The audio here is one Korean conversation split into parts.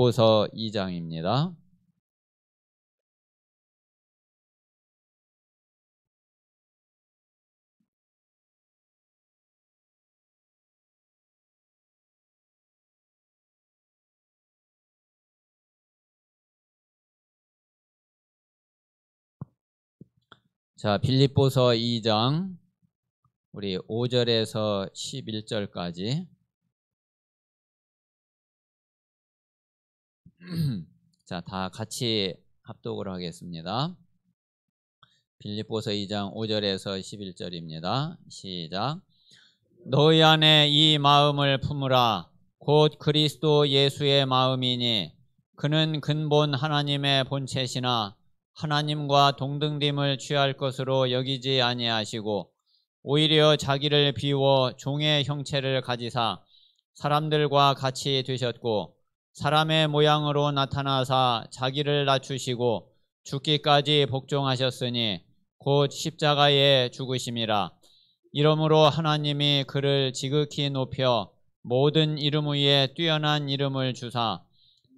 빌립보서 2장입니다. 자, 빌립보서 2장 우리 5절에서 11절까지 자, 다 같이 합독을 하겠습니다. 빌립보서 2장 5절에서 11절입니다. 시작. 너희 안에 이 마음을 품으라. 곧 그리스도 예수의 마음이니 그는 근본 하나님의 본체시나 하나님과 동등됨을 취할 것으로 여기지 아니하시고 오히려 자기를 비워 종의 형체를 가지사 사람들과 같이 되셨고 사람의 모양으로 나타나사 자기를 낮추시고 죽기까지 복종하셨으니 곧 십자가에 죽으심이라. 이러므로 하나님이 그를 지극히 높여 모든 이름 위에 뛰어난 이름을 주사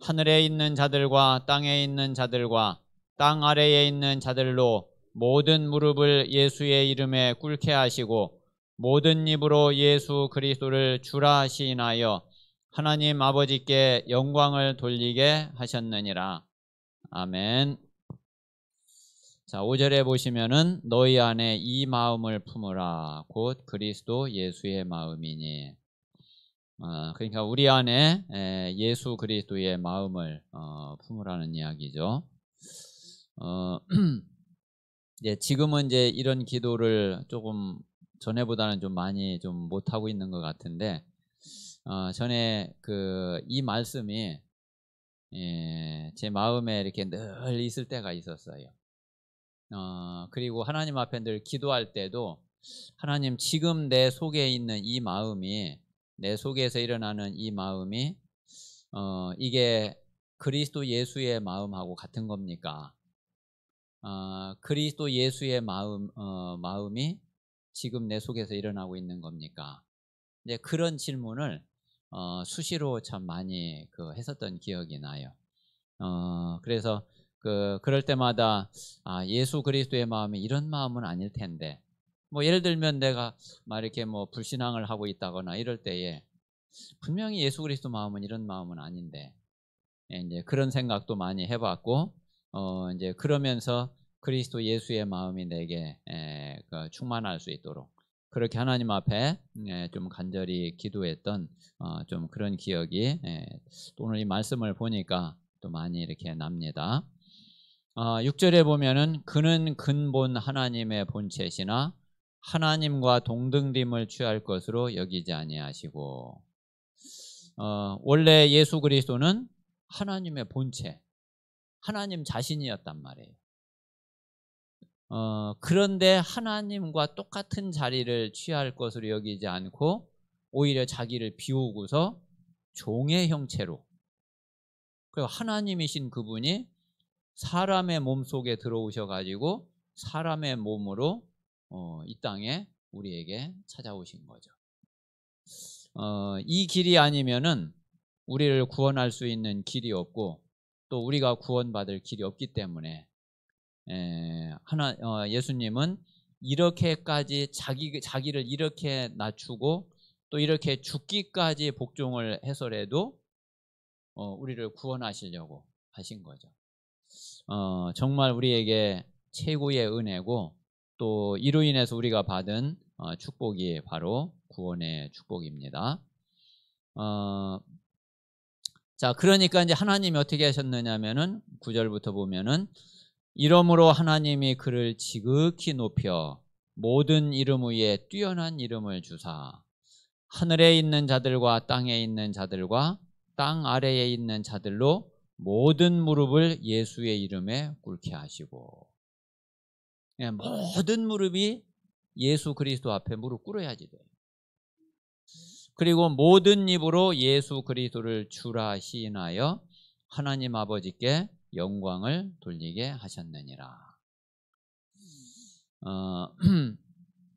하늘에 있는 자들과 땅에 있는 자들과 땅 아래에 있는 자들로 모든 무릎을 예수의 이름에 꿇게 하시고 모든 입으로 예수 그리스도를 주라 시인하여 하나님 아버지께 영광을 돌리게 하셨느니라. 아멘. 자, 5절에 보시면은 너희 안에 이 마음을 품으라. 곧 그리스도 예수의 마음이니. 그러니까 우리 안에 예수 그리스도의 마음을 품으라는 이야기죠. 예, 지금은 이제 이런 기도를 조금 전에보다는 좀 많이 좀 못하고 있는 것 같은데, 전에 이 말씀이 제 마음에 이렇게 늘 있을 때가 있었어요. 그리고 하나님 앞에 늘 기도할 때도 하나님 지금 내 속에 있는 이 마음이 내 속에서 일어나는 이 마음이 이게 그리스도 예수의 마음하고 같은 겁니까? 그리스도 예수의 마음이 지금 내 속에서 일어나고 있는 겁니까? 이제 그런 질문을 수시로 참 많이 했었던 기억이 나요. 그래서 그럴 때마다 예수 그리스도의 마음이 이런 마음은 아닐 텐데, 뭐 예를 들면 내가 막 이렇게 뭐 불신앙을 하고 있다거나 이럴 때에 분명히 예수 그리스도 마음은 이런 마음은 아닌데, 이제 그런 생각도 많이 해봤고, 이제 그러면서 그리스도 예수의 마음이 내게 충만할 수 있도록 그렇게 하나님 앞에 좀 간절히 기도했던 좀 그런 기억이 또 오늘 이 말씀을 보니까 또 많이 이렇게 납니다. 6절에 보면은 그는 근본 하나님의 본체시나 하나님과 동등됨을 취할 것으로 여기지 아니하시고, 원래 예수 그리스도는 하나님의 본체, 하나님 자신이었단 말이에요. 그런데 하나님과 똑같은 자리를 취할 것으로 여기지 않고 오히려 자기를 비우고서 종의 형체로, 그리고 하나님이신 그분이 사람의 몸 속에 들어오셔가지고 사람의 몸으로 이 땅에 우리에게 찾아오신 거죠. 이 길이 아니면은 우리를 구원할 수 있는 길이 없고 또 우리가 구원받을 길이 없기 때문에 예수님은 이렇게까지 자기를 이렇게 낮추고 또 이렇게 죽기까지 복종을 해서라도 우리를 구원하시려고 하신 거죠. 정말 우리에게 최고의 은혜고 또 이로 인해서 우리가 받은 축복이 바로 구원의 축복입니다. 자, 그러니까 이제 하나님이 어떻게 하셨느냐면은 9절부터 보면은 이러므로 하나님이 그를 지극히 높여 모든 이름 위에 뛰어난 이름을 주사 하늘에 있는 자들과 땅에 있는 자들과 땅 아래에 있는 자들로 모든 무릎을 예수의 이름에 꿇게 하시고, 모든 무릎이 예수 그리스도 앞에 무릎 꿇어야지 돼요. 그리고 모든 입으로 예수 그리스도를 주라 시인하여 하나님 아버지께 영광을 돌리게 하셨느니라.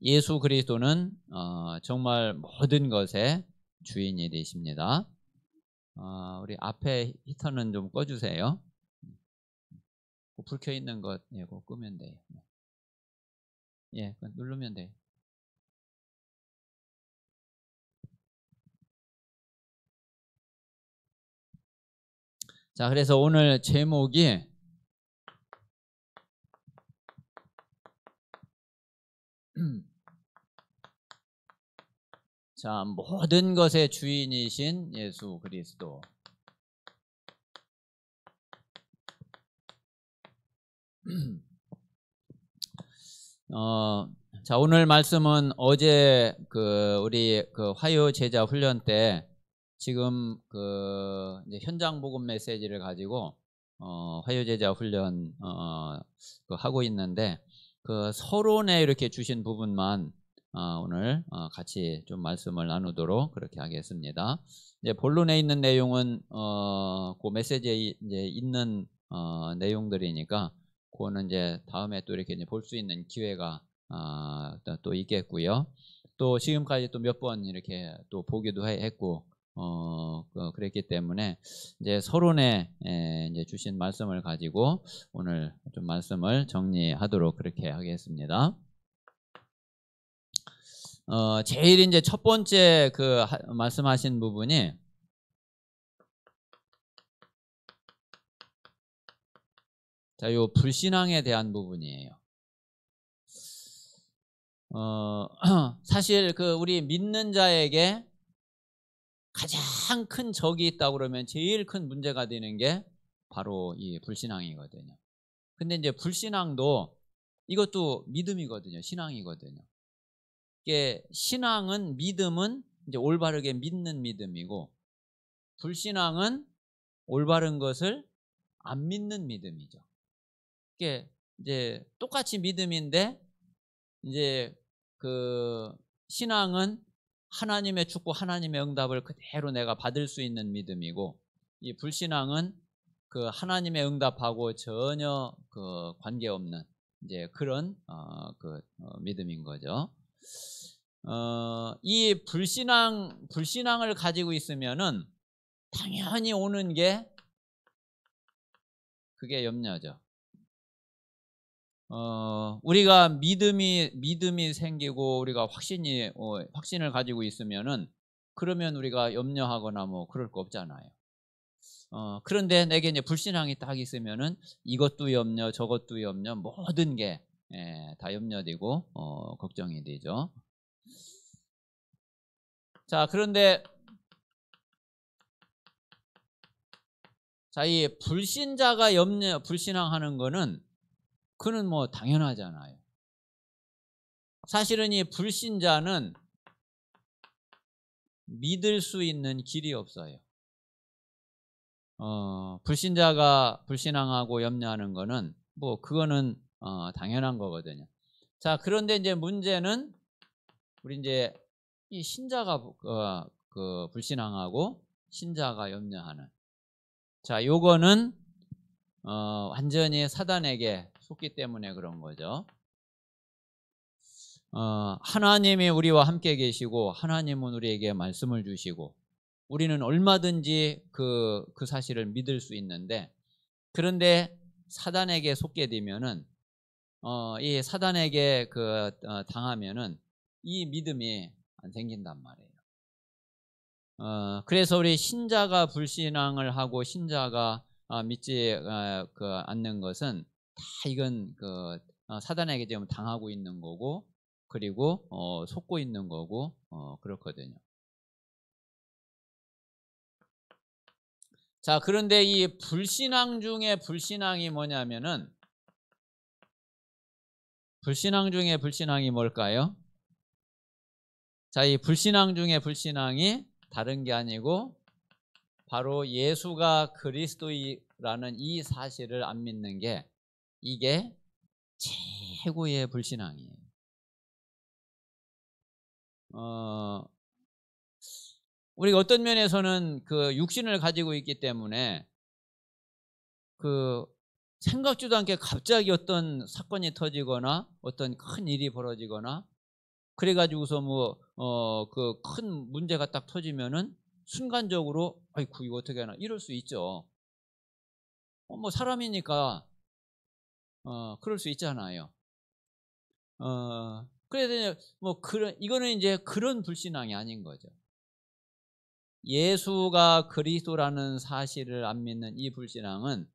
예수 그리스도는 정말 모든 것의 주인이 되십니다. 우리 앞에 히터는 좀 꺼주세요. 불 켜 있는 것 그거 끄면 돼요. 예, 누르면 돼요. 자, 그래서 오늘 제목이 자, 모든 것의 주인이신 예수 그리스도. 자, 오늘 말씀은 어제 우리 화요 제자 훈련 때 지금 이제 현장 복음 메시지를 가지고 화요 제자 훈련 하고 있는데 서론에 이렇게 주신 부분만 오늘 같이 좀 말씀을 나누도록 그렇게 하겠습니다. 이제 본론에 있는 내용은 그 메시지에 이제 있는 내용들이니까 그거는 이제 다음에 또 이렇게 볼 수 있는 기회가 또 있겠고요. 또 지금까지 또 몇 번 이렇게 또 보기도 했고 그랬기 때문에 이제 서론에 이제 주신 말씀을 가지고 오늘 좀 말씀을 정리하도록 그렇게 하겠습니다. 제일 이제 첫 번째 말씀하신 부분이 자, 요 불신앙에 대한 부분이에요. 사실 우리 믿는 자에게 가장 큰 적이 있다고 그러면 제일 큰 문제가 되는 게 바로 이 불신앙이거든요. 근데 이제 불신앙도 이것도 믿음이거든요. 신앙이거든요. 이게 신앙은 믿음은 이제 올바르게 믿는 믿음이고 불신앙은 올바른 것을 안 믿는 믿음이죠. 이게 이제 똑같이 믿음인데 이제 신앙은 하나님의 축복, 하나님의 응답을 그대로 내가 받을 수 있는 믿음이고 이 불신앙은 하나님의 응답하고 전혀 관계없는 이제 그런 믿음인 거죠. 이 불신앙을 가지고 있으면은 당연히 오는 게 그게 염려죠. 우리가 믿음이 생기고 우리가 확신을 가지고 있으면은 그러면 우리가 염려하거나 뭐 그럴 거 없잖아요. 그런데 내게 이제 불신앙이 딱 있으면은 이것도 염려, 저것도 염려, 모든 게 다 염려되고 걱정이 되죠. 자, 그런데 자, 이 불신자가 불신앙하는 거는 그는 뭐 당연하잖아요. 사실은 이 불신자는 믿을 수 있는 길이 없어요. 불신자가 불신앙하고 염려하는 거는 뭐 그거는 당연한 거거든요. 자, 그런데 이제 문제는 우리 이제 이 신자가 불신앙하고 신자가 염려하는 자, 요거는 완전히 사단에게 속기 때문에 그런 거죠. 하나님이 우리와 함께 계시고 하나님은 우리에게 말씀을 주시고 우리는 얼마든지 그 사실을 믿을 수 있는데 그런데 사단에게 속게 되면은 이 사단에게 당하면은 이 믿음이 안 생긴단 말이에요. 그래서 우리 신자가 불신앙을 하고 신자가 믿지 않는 것은 다 이건 사단에게 지금 당하고 있는 거고 그리고 속고 있는 거고 그렇거든요. 자, 그런데 이 불신앙 중에 불신앙이 뭐냐면은 불신앙 중에 불신앙이 뭘까요? 자, 이 불신앙 중에 불신앙이 다른 게 아니고 바로 예수가 그리스도라는 이 사실을 안 믿는 게 이게 최고의 불신앙이에요. 우리가 어떤 면에서는 육신을 가지고 있기 때문에 생각지도 않게 갑자기 어떤 사건이 터지거나 어떤 큰 일이 벌어지거나 그래가지고서 큰 문제가 딱 터지면은 순간적으로 아이고 이거 어떻게 하나 이럴 수 있죠. 뭐 사람이니까 그럴 수 있잖아요. 그래서 뭐 이거는 이제 그런 불신앙이 아닌 거죠. 예수가 그리스도라는 사실을 안 믿는 이 불신앙은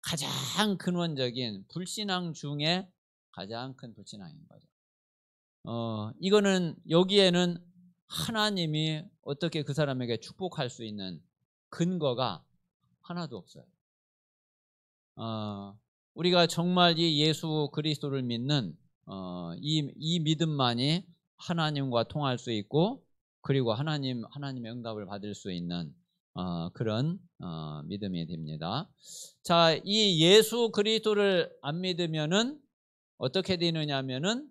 가장 근원적인 불신앙 중에 가장 큰 불신앙인 거죠. 이거는 여기에는 하나님이 어떻게 그 사람에게 축복할 수 있는 근거가 하나도 없어요. 우리가 정말 이 예수 그리스도를 믿는 이 믿음만이 하나님과 통할 수 있고 그리고 하나님의 응답을 받을 수 있는 그런 믿음이 됩니다. 자, 이 예수 그리스도를 안 믿으면은 어떻게 되느냐면은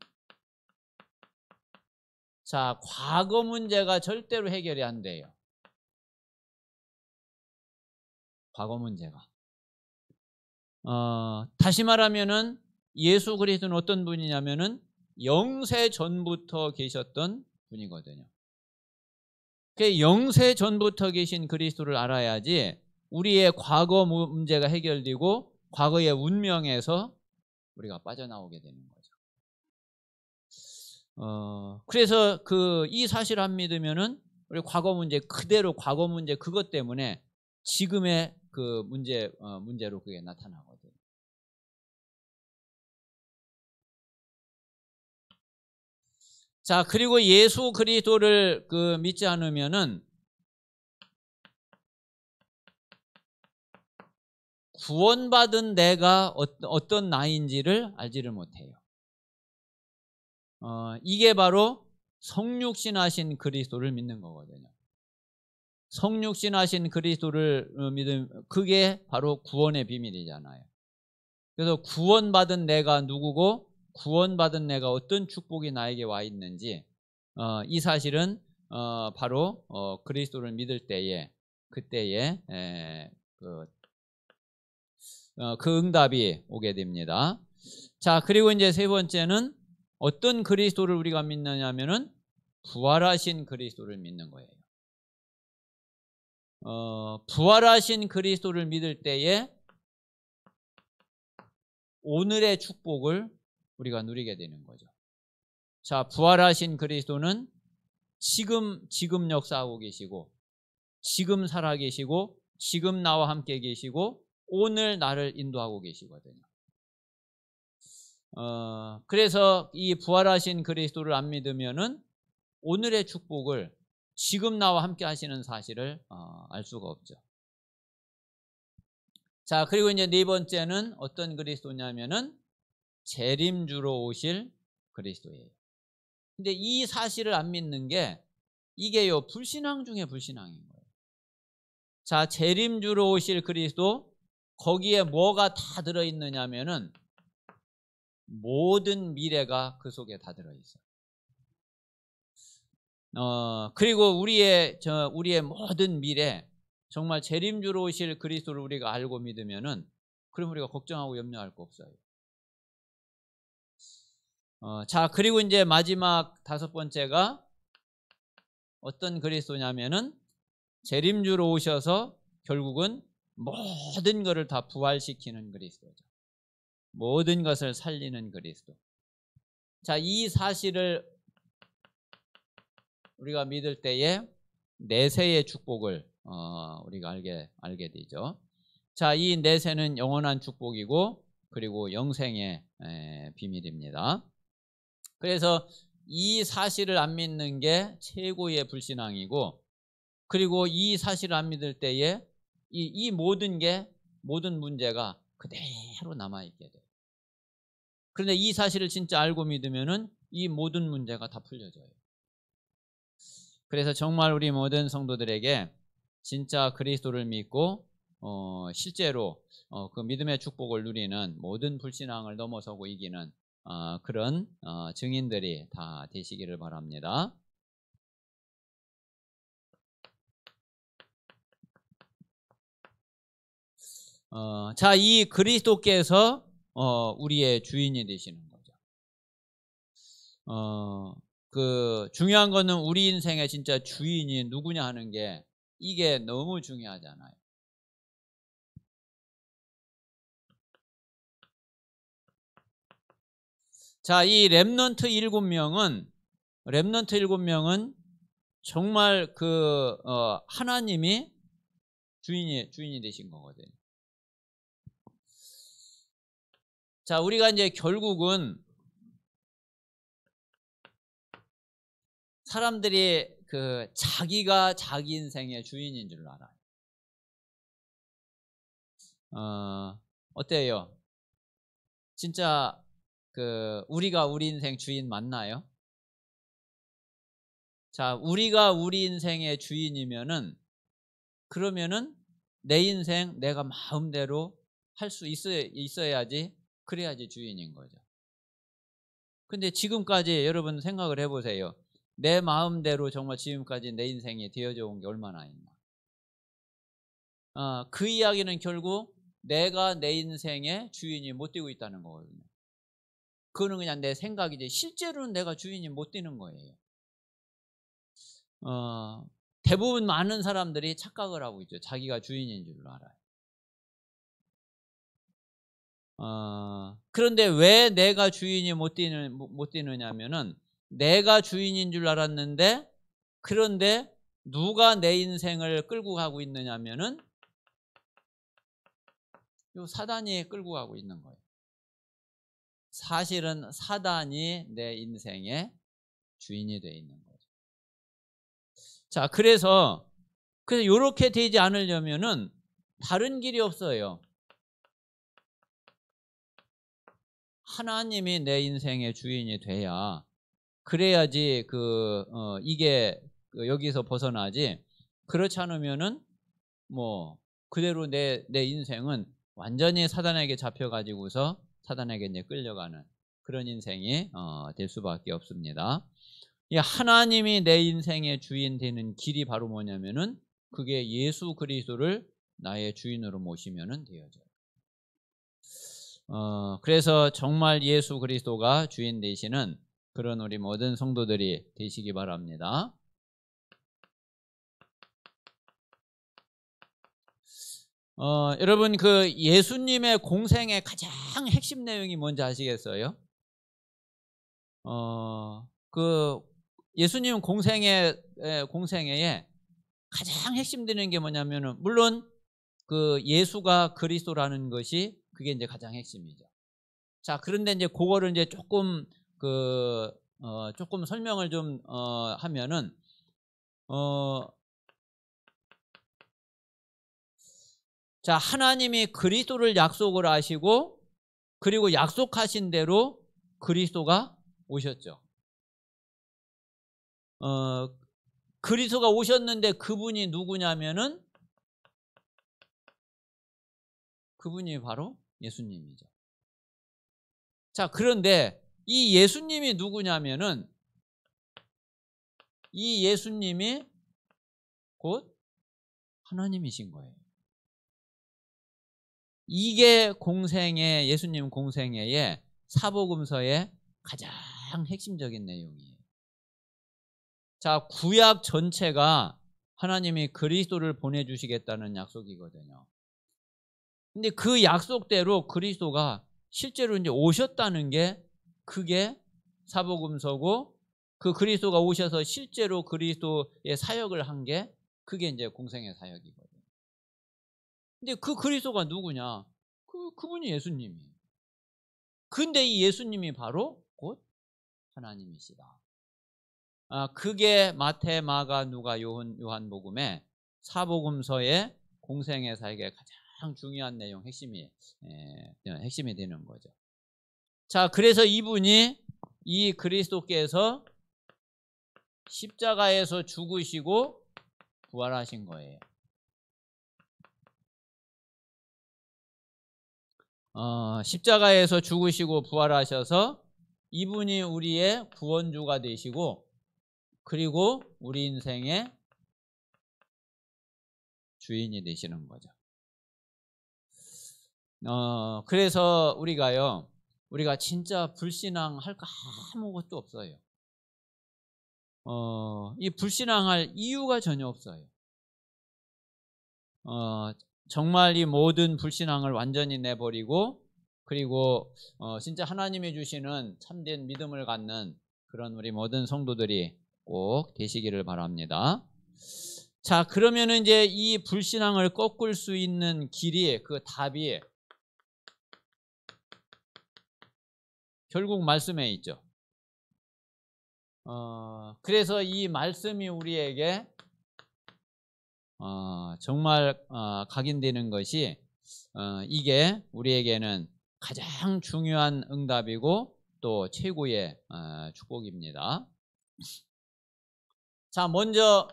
자, 과거 문제가 절대로 해결이 안 돼요. 과거 문제가. 다시 말하면은 예수 그리스도는 어떤 분이냐면은 영세 전부터 계셨던 분이거든요. 영세 전부터 계신 그리스도를 알아야지 우리의 과거 문제가 해결되고 과거의 운명에서 우리가 빠져나오게 되는 거죠. 그래서 이 사실을 안 믿으면은 우리 과거 문제 그대로 과거 문제 그것 때문에 지금의 그 문제로 그게 나타나거든요. 자, 그리고 예수 그리스도를 믿지 않으면은 구원받은 내가 어떤 나인지를 알지를 못해요. 이게 바로 성육신하신 그리스도를 믿는 거거든요. 성육신하신 그리스도를 믿으면 그게 바로 구원의 비밀이잖아요. 그래서 구원받은 내가 누구고 구원받은 내가 어떤 축복이 나에게 와 있는지 이 사실은 바로 그리스도를 믿을 때에 그때에 그 응답이 오게 됩니다. 자, 그리고 이제 세 번째는 어떤 그리스도를 우리가 믿느냐면은 부활하신 그리스도를 믿는 거예요. 부활하신 그리스도를 믿을 때에 오늘의 축복을 우리가 누리게 되는 거죠. 자, 부활하신 그리스도는 지금 역사하고 계시고 지금 살아 계시고 지금 나와 함께 계시고 오늘 나를 인도하고 계시거든요. 그래서 이 부활하신 그리스도를 안 믿으면은 오늘의 축복을 지금 나와 함께 하시는 사실을 알 수가 없죠. 자, 그리고 이제 네 번째는 어떤 그리스도냐면은 재림주로 오실 그리스도예요. 근데 이 사실을 안 믿는 게 이게요 불신앙 중에 불신앙인 거예요. 자, 재림주로 오실 그리스도 거기에 뭐가 다 들어있느냐면은 모든 미래가 그 속에 다 들어있어요. 그리고 우리의 모든 미래 정말 재림주로 오실 그리스도를 우리가 알고 믿으면은 그럼 우리가 걱정하고 염려할 거 없어요. 자, 그리고 이제 마지막 다섯 번째가 어떤 그리스도냐면은 재림주로 오셔서 결국은 모든 것을 다 부활시키는 그리스도죠. 모든 것을 살리는 그리스도. 자, 이 사실을 우리가 믿을 때에 내세의 축복을 우리가 알게 되죠. 자, 이 내세는 영원한 축복이고 그리고 영생의 비밀입니다. 그래서 이 사실을 안 믿는 게 최고의 불신앙이고 그리고 이 사실을 안 믿을 때에 이 모든 문제가 그대로 남아있게 돼요. 그런데 이 사실을 진짜 알고 믿으면은 이 모든 문제가 다 풀려져요. 그래서 정말 우리 모든 성도들에게 진짜 그리스도를 믿고 실제로 그 믿음의 축복을 누리는 모든 불신앙을 넘어서고 이기는 그런 증인들이 다 되시기를 바랍니다. 자, 이 그리스도께서 우리의 주인이 되시는 거죠. 그 중요한 거는 우리 인생의 진짜 주인이 누구냐 하는 게 이게 너무 중요하잖아요. 자, 이 렘넌트 7명은 정말 하나님이 주인이 되신 거거든요. 자, 우리가 이제 결국은 사람들이 자기가 자기 인생의 주인인 줄 알아요. 어때요? 진짜 우리가 우리 인생 주인 맞나요? 자, 우리가 우리 인생의 주인이면은 그러면은 내 인생 내가 마음대로 할 수 있어야지, 그래야지 주인인 거죠. 근데 지금까지 여러분 생각을 해보세요. 내 마음대로 정말 지금까지 내 인생이 되어져 온 게 얼마나 있나. 그 이야기는 결국 내가 내 인생의 주인이 못 되고 있다는 거거든요. 그거는 그냥 내 생각이지 실제로는 내가 주인이 못 되는 거예요. 대부분 많은 사람들이 착각을 하고 있죠. 자기가 주인인 줄 알아요. 그런데 왜 내가 주인이 못 되느냐면은 내가 주인인 줄 알았는데, 그런데 누가 내 인생을 끌고 가고 있느냐면은 요 사단이 끌고 가고 있는 거예요. 사실은 사단이 내 인생의 주인이 되어 있는 거죠. 자, 그래서 이렇게 되지 않으려면은 다른 길이 없어요. 하나님이 내 인생의 주인이 돼야, 그래야지 이게 여기서 벗어나지. 그렇지 않으면은 뭐 그대로 내 인생은 완전히 사단에게 잡혀가지고서 사단에게 이제 끌려가는 그런 인생이 될 수밖에 없습니다. 이 하나님이 내 인생의 주인 되는 길이 바로 뭐냐면은 그게 예수 그리스도를 나의 주인으로 모시면은 되어져요. 그래서 정말 예수 그리스도가 주인 되시는 그런 우리 모든 성도들이 되시기 바랍니다. 여러분 예수님의 공생의 가장 핵심 내용이 뭔지 아시겠어요? 예수님 공생애에 가장 핵심되는 게 뭐냐면은 물론 예수가 그리스도라는 것이 그게 이제 가장 핵심이죠. 자, 그런데 이제 그거를 이제 조금 조금 설명을 좀 하면은 자, 하나님이 그리스도를 약속을 하시고 그리고 약속하신 대로 그리스도가 오셨죠. 그리스도가 오셨는데 그분이 누구냐면은 그분이 바로 예수님이죠. 자, 그런데 이 예수님이 누구냐면은 이 예수님이 곧 하나님이신 거예요. 이게 예수님 공생애의 사복음서의 가장 핵심적인 내용이에요. 자, 구약 전체가 하나님이 그리스도를 보내주시겠다는 약속이거든요. 근데 그 약속대로 그리스도가 실제로 이제 오셨다는 게 그게 사복음서고, 그 그리스도가 오셔서 실제로 그리스도의 사역을 한 게 그게 이제 공생의 사역이거든요. 근데 그 그리스도가 누구냐? 그분이 예수님이에요. 근데 이 예수님이 바로 곧 하나님이시다. 그게 마태, 마가, 누가, 요한복음의 사복음서의 공생의 사역의 가장 중요한 내용, 핵심이 되는 거죠. 자, 그래서 이 그리스도께서 십자가에서 죽으시고 부활하신 거예요. 십자가에서 죽으시고 부활하셔서 이분이 우리의 구원주가 되시고, 그리고 우리 인생의 주인이 되시는 거죠. 그래서 우리가 진짜 불신앙할 거 아무것도 없어요. 이 불신앙할 이유가 전혀 없어요. 정말 이 모든 불신앙을 완전히 내버리고, 그리고 진짜 하나님이 주시는 참된 믿음을 갖는 그런 우리 모든 성도들이 꼭 되시기를 바랍니다. 자, 그러면은 이제 이 불신앙을 꺾을 수 있는 길이, 그 답이 결국 말씀에 있죠. 그래서 이 말씀이 우리에게 정말 각인되는 것이, 이게 우리에게는 가장 중요한 응답이고 또 최고의 축복입니다. 자, 먼저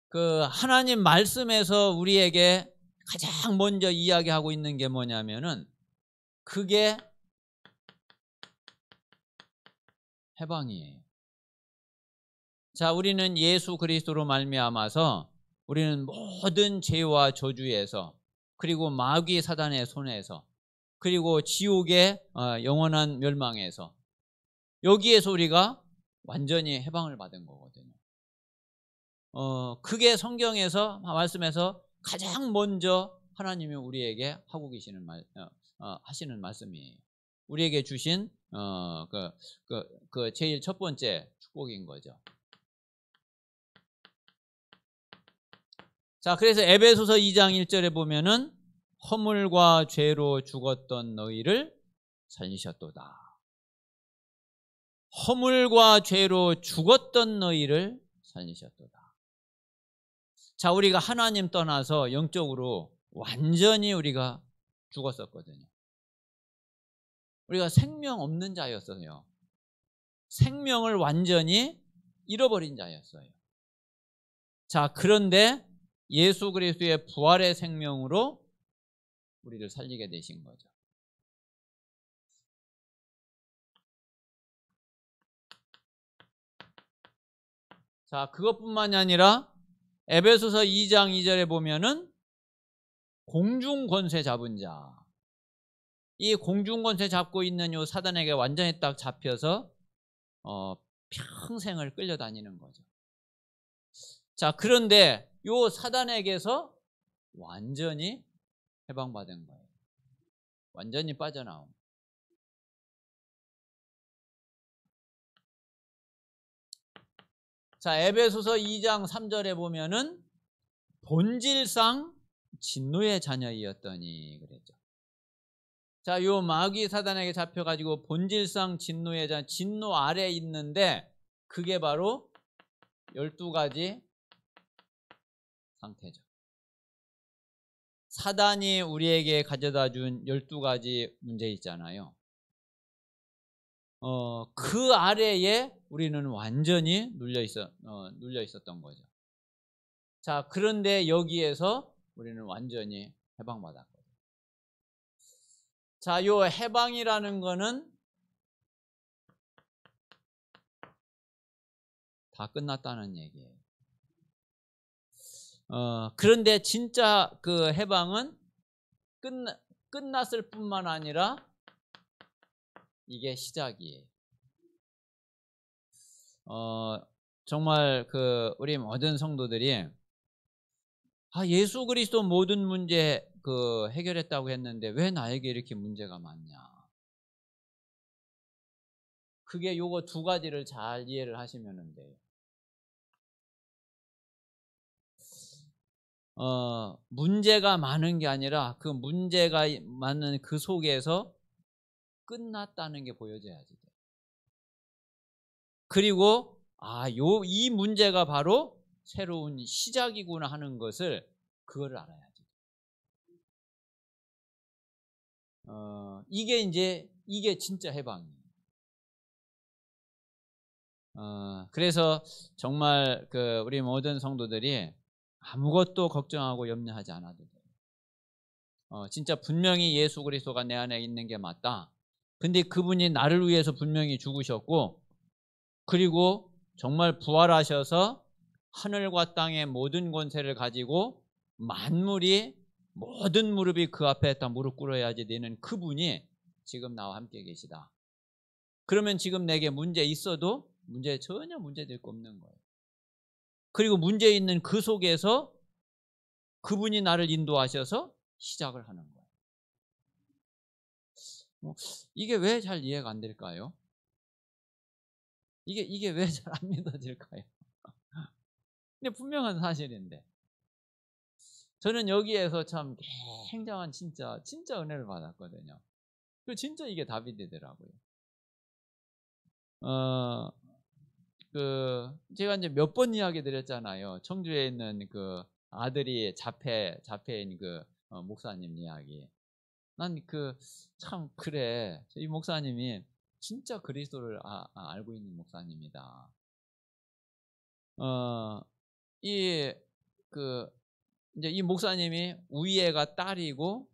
그 하나님 말씀에서 우리에게 가장 먼저 이야기하고 있는 게 뭐냐면은, 그게 해방이에요. 자, 우리는 예수 그리스도로 말미암아서 우리는 모든 죄와 저주에서, 그리고 마귀 사단의 손에서, 그리고 지옥의 영원한 멸망에서, 여기에서 우리가 완전히 해방을 받은 거거든요. 그게 성경에서 말씀에서 가장 먼저 하나님이 우리에게 하고 계시는 하시는 말씀이에요. 우리에게 주신 그 제일 첫 번째 축복인 거죠. 자, 그래서 에베소서 2장 1절에 보면은 허물과 죄로 죽었던 너희를 살리셨도다. 허물과 죄로 죽었던 너희를 살리셨도다. 자, 우리가 하나님 떠나서 영적으로 완전히 우리가 죽었었거든요. 우리가 생명 없는 자였어요. 생명을 완전히 잃어버린 자였어요. 자, 그런데 예수 그리스도의 부활의 생명으로 우리를 살리게 되신 거죠. 자, 그것뿐만이 아니라 에베소서 2장 2절에 보면은 공중 권세 잡은 자, 이 공중 권세 잡고 있는 요 사단에게 완전히 딱 잡혀서 평생을 끌려다니는 거죠. 자, 그런데 요 사단에게서 완전히 해방받은 거예요. 완전히 빠져나온. 자, 에베소서 2장 3절에 보면은 본질상 진노의 자녀이었더니 그랬죠. 자, 요 마귀 사단에게 잡혀가지고 본질상 진노의 자녀, 진노 아래 있는데, 그게 바로 12가지 상태죠. 사단이 우리에게 가져다 준 12가지 문제 있잖아요. 그 아래에 우리는 완전히 눌려 있었던 거죠. 자, 그런데 여기에서 우리는 완전히 해방받았거든요. 자, 요 해방이라는 거는 다 끝났다는 얘기예요. 그런데 진짜 그 해방은 끝났을 뿐만 아니라 이게 시작이에요. 정말 우리 모든 성도들이 예수 그리스도 모든 문제 해결했다고 했는데 왜 나에게 이렇게 문제가 많냐? 그게 요거 두 가지를 잘 이해를 하시면 돼요. 문제가 많은 게 아니라 그 문제가 많은 그 속에서 끝났다는 게 보여져야지 돼. 그리고 이 문제가 바로 새로운 시작이구나 하는 것을 그거를 알아야지. 이게 진짜 해방이에요. 그래서 정말 우리 모든 성도들이 아무것도 걱정하고 염려하지 않아도 돼요. 진짜 분명히 예수 그리스도가 내 안에 있는 게 맞다. 근데 그분이 나를 위해서 분명히 죽으셨고, 그리고 정말 부활하셔서 하늘과 땅의 모든 권세를 가지고 만물이 모든 무릎이 그 앞에 다 무릎 꿇어야지 되는 그분이 지금 나와 함께 계시다. 그러면 지금 내게 문제 있어도 전혀 문제될 거 없는 거예요. 그리고 문제 있는 그 속에서 그분이 나를 인도하셔서 시작을 하는 거예요. 이게 왜 잘 이해가 안 될까요? 이게 왜 잘 안 믿어질까요? 근데 분명한 사실인데. 저는 여기에서 참 굉장한 진짜 은혜를 받았거든요. 그 진짜 이게 답이 되더라고요. 제가 이제 몇 번 이야기 드렸잖아요. 청주에 있는 그 아들이 자폐인 그 목사님 이야기. 난 참 그래. 이 목사님이 진짜 그리스도를 알고 있는 목사님이다. 이 이제 이 목사님이 위에가 딸이고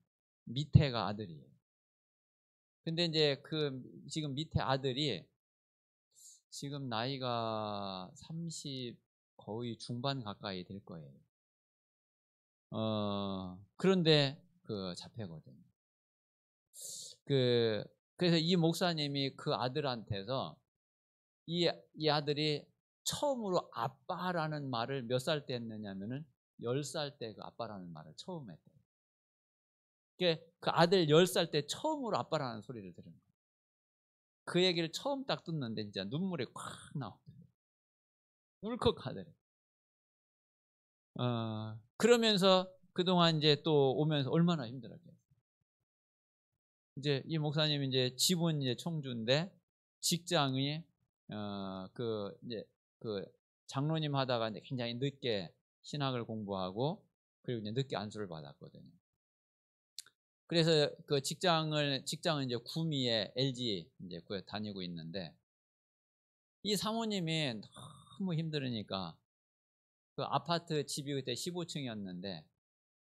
밑에가 아들이에요. 근데 이제 지금 밑에 아들이 지금 나이가 30 거의 중반 가까이 될 거예요. 그런데 자폐거든요. 그래서 이 목사님이 그 아들한테서 이 아들이 처음으로 아빠라는 말을 몇 살 때 했느냐면은 10살 때 그 아빠라는 말을 처음 했대요. 그 아들 10살 때 처음으로 아빠라는 소리를 들은 거예요. 그 얘기를 처음 딱 듣는데 진짜 눈물이 콱 나오더라고요. 울컥하더래요. 그러면서 그동안 이제 또 오면서 얼마나 힘들었겠어요. 이제 이 목사님이 이제 집은 이제 청주인데 직장이 이제 장로님 하다가 이제 굉장히 늦게 신학을 공부하고 그리고 이제 늦게 안수를 받았거든요. 그래서 직장은 이제 구미에 LG 이제 다니고 있는데 이 사모님이 너무 힘들으니까 그 아파트 집이 그때 15층이었는데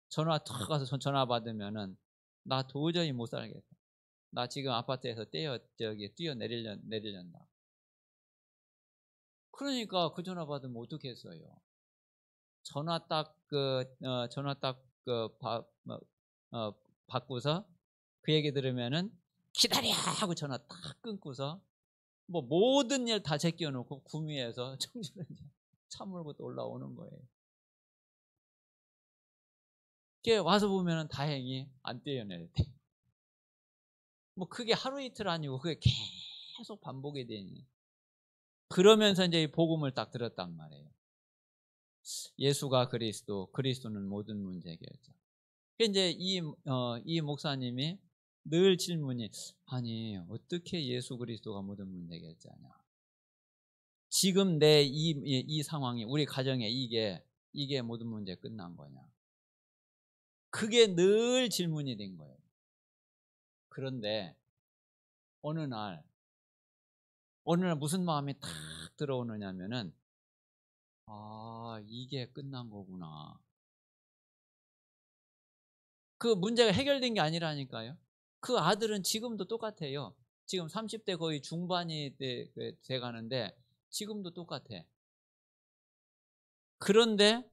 전화 탁 가서 전화 받으면은 나 도저히 못 살겠다. 나 지금 아파트에서 뛰어내리려다. 그러니까 그 전화 받으면 어떻겠어요? 전화 딱 받고서 그 얘기 들으면은 기다려 하고 전화 딱 끊고서 뭐 모든 일 다 제껴놓고 구미에서 청주를 차 몰고 또 올라오는 거예요. 그게 와서 보면은 다행히 안 뛰어내렸대. 뭐 그게 하루 이틀 아니고 그게 계속 반복이 되니. 그러면서 이제 이 복음을 딱 들었단 말이에요. 예수가 그리스도는 모든 문제 해결자. 이제 이 목사님이 늘 질문이 아니 어떻게 예수 그리스도가 모든 문제 해결자냐? 지금 내 이 상황이 우리 가정에 이게 모든 문제 끝난 거냐? 그게 늘 질문이 된 거예요. 그런데 어느 날 무슨 마음이 탁 들어오느냐면은 이게 끝난 거구나. 그 문제가 해결된 게 아니라니까요. 그 아들은 지금도 똑같아요. 지금 30대 거의 중반이 돼 가는데 지금도 똑같아. 그런데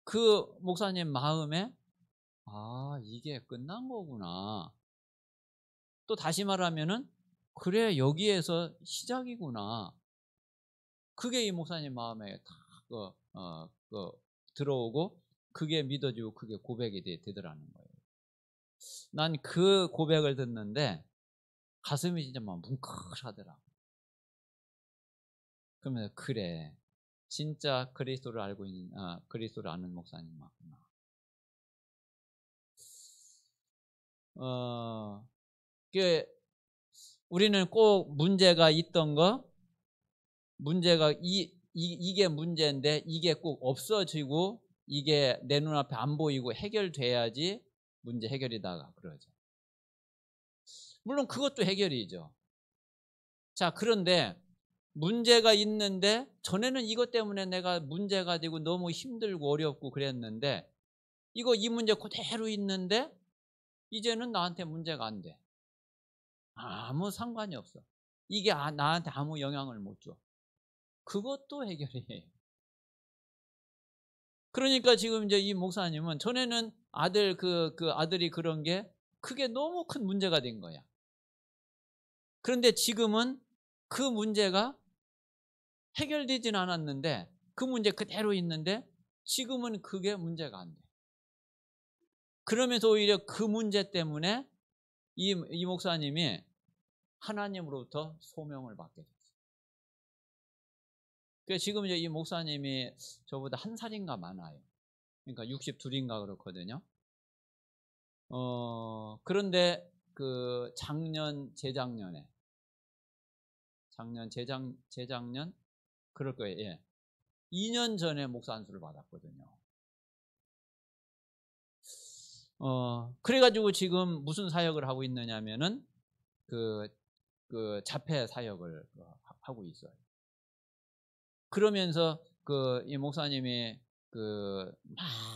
그 목사님 마음에 이게 끝난 거구나. 또 다시 말하면은 그래 여기에서 시작이구나. 그게 이 목사님 마음에 딱 들어오고 그게 믿어지고 그게 고백이 되더라는 거예요. 난 그 고백을 듣는데 가슴이 진짜 막 뭉클하더라. 그러면 그래 진짜 그리스도를 아는 목사님 맞구나. 우리는 꼭 문제가 있던 거, 문제가 이게 문제인데 이게 꼭 없어지고 이게 내 눈앞에 안 보이고 해결돼야지 문제 해결이다 그러죠. 물론 그것도 해결이죠. 자, 그런데 문제가 있는데 전에는 이것 때문에 내가 문제가 되고 너무 힘들고 어렵고 그랬는데 이 문제 그대로 있는데 이제는 나한테 문제가 안 돼. 아무 상관이 없어. 이게 나한테 아무 영향을 못 줘. 그것도 해결이에요. 그러니까 지금 이제 이 목사님은 전에는 아들이 그런 게 그게 너무 큰 문제가 된 거야. 그런데 지금은 그 문제가 해결되진 않았는데 그 문제 그대로 있는데 지금은 그게 문제가 안 돼. 그러면서 오히려 그 문제 때문에 이 목사님이 하나님으로부터 소명을 받게 됐어요. 그래서 지금 이제 이 목사님이 저보다 한 살인가 많아요. 그러니까 62인가 그렇거든요. 그런데 그 재작년 재작년 그럴 거예요. 예. 2년 전에 목사 안수를 받았거든요. 그래가지고 지금 무슨 사역을 하고 있느냐면은 그 자폐 사역을 하고 있어요. 그러면서 이 목사님이